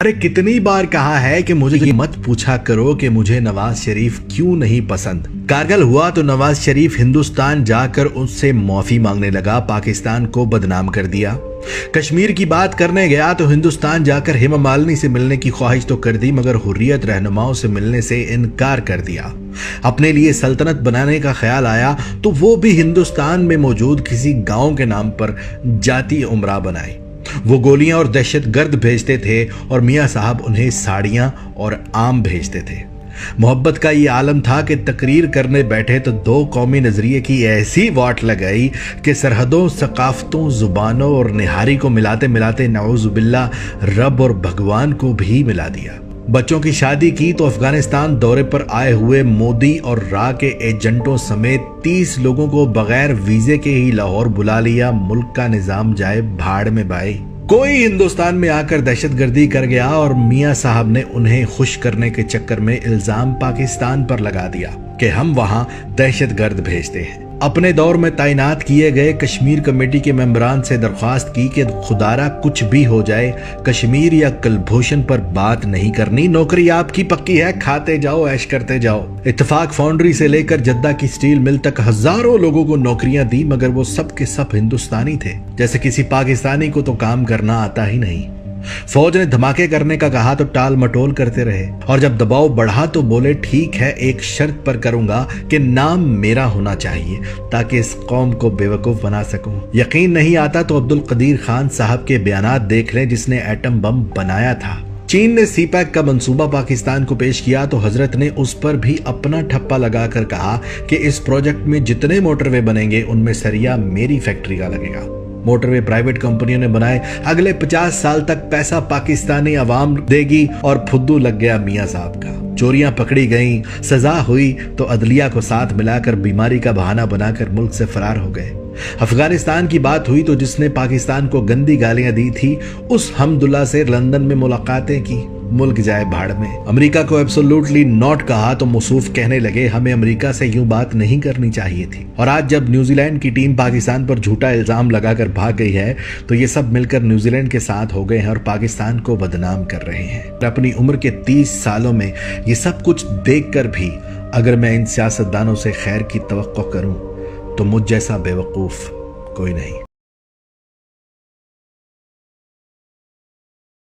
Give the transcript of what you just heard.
ارے کتنی بار کہا ہے کہ مجھے یہ مت پوچھا کرو کہ مجھے نواز شریف کیوں نہیں پسند۔ کارگل ہوا تو نواز شریف ہندوستان جا کر اس سے معافی مانگنے لگا، پاکستان کو بدنام کر دیا۔ کشمیر کی بات کرنے گیا تو ہندوستان جا کر ہیما مالنی سے ملنے کی خواہش تو کر دی، مگر حریت رہنماؤں سے ملنے سے انکار کر دیا۔ اپنے لیے سلطنت بنانے کا خیال آیا تو وہ بھی ہندوستان میں موجود کسی گاؤں کے نام پر جاتی عمرہ بنائے۔ وہ گولیاں اور دہشت گرد بھیجتے تھے اور میاں صاحب انہیں ساڑیاں اور آم بھیجتے تھے۔ محبت کا یہ عالم تھا کہ تقریر کرنے بیٹھے تو دو قومی نظریے کی ایسی واٹ لگائی کہ سرحدوں، ثقافتوں، زبانوں اور نہاری کو ملاتے ملاتے نعوذ باللہ رب اور بھگوان کو بھی ملا دیا۔ بچوں کی شادی کی تو افغانستان دورے پر آئے ہوئے مودی اور را کے ایجنٹوں سمیت 30 لوگوں کو بغیر ویزے کے ہی لاہور بلا لیا۔ ملک کا نظام جائے بھاڑ میں بھائی۔ کوئی ہندوستان میں آ کر دہشت گردی کر گیا اور میاں صاحب نے انہیں خوش کرنے کے چکر میں الزام پاکستان پر لگا دیا کہ ہم وہاں دہشت گرد بھیجتے ہیں۔ اپنے دور میں تعینات کیے گئے کشمیر کمیٹی کے ممبران سے درخواست کی کہ خدارا کچھ بھی ہو جائے کشمیر یا کلبھوشن پر بات نہیں کرنی، نوکری آپ کی پکی ہے، کھاتے جاؤ، عیش کرتے جاؤ۔ اتفاق فاؤنڈری سے لے کر جدہ کی سٹیل مل تک ہزاروں لوگوں کو نوکریاں دی، مگر وہ سب کے سب ہندوستانی تھے، جیسے کسی پاکستانی کو تو کام کرنا آتا ہی نہیں۔ فوج نے دھماکے کرنے کا کہا تو ٹال مٹول کرتے رہے، اور جب دباؤ بڑھا تو بولے ٹھیک ہے، ایک شرط پر کروں گا کہ نام میرا ہونا چاہیے تاکہ اس قوم کو بے وقوف بنا سکوں۔ یقین نہیں آتا تو عبد القدیر خان صاحب کے بیانات دیکھ لیں، جس نے ایٹم بم بنایا تھا۔ چین نے سی پیک کا منصوبہ پاکستان کو پیش کیا تو حضرت نے اس پر بھی اپنا ٹھپا لگا کر کہا کہ اس پروجیکٹ میں جتنے موٹر وے بنیں گے ان میں سریا میری فیکٹری کا لگے گا۔ موٹر وے پرائیویٹ کمپنیوں نے بنائے، اگلے 50 سال تک پیسہ پاکستانی عوام دے گی، اور پھدو لگ گیا میاں صاحب کا۔ چوریاں پکڑی گئیں، سزا ہوئی تو عدلیہ کو ساتھ ملا کر بیماری کا بہانہ بنا کر ملک سے فرار ہو گئے۔ افغانستان کی بات ہوئی تو جس نے پاکستان کو گندی گالیاں دی تھی اس حمداللہ سے لندن میں ملاقاتیں کی، ملک جائے بھاڑ میں۔ امریکہ کو ایبسولوٹلی ناٹ کہا تو موصوف کہنے لگے ہمیں امریکہ سے یوں بات نہیں کرنی چاہیے تھی۔ اور آج جب نیوزی لینڈ کی ٹیم پاکستان پر جھوٹا الزام لگا کر بھاگ گئی ہے تو یہ سب مل کر نیوزی لینڈ کے ساتھ ہو گئے ہیں اور پاکستان کو بدنام کر رہے ہیں۔ اپنی عمر کے 30 سالوں میں یہ سب کچھ دیکھ کر بھی اگر میں ان سیاستدانوں سے خیر کی توقع کروں تو مجھ جیسا بے وقوف کوئی نہیں۔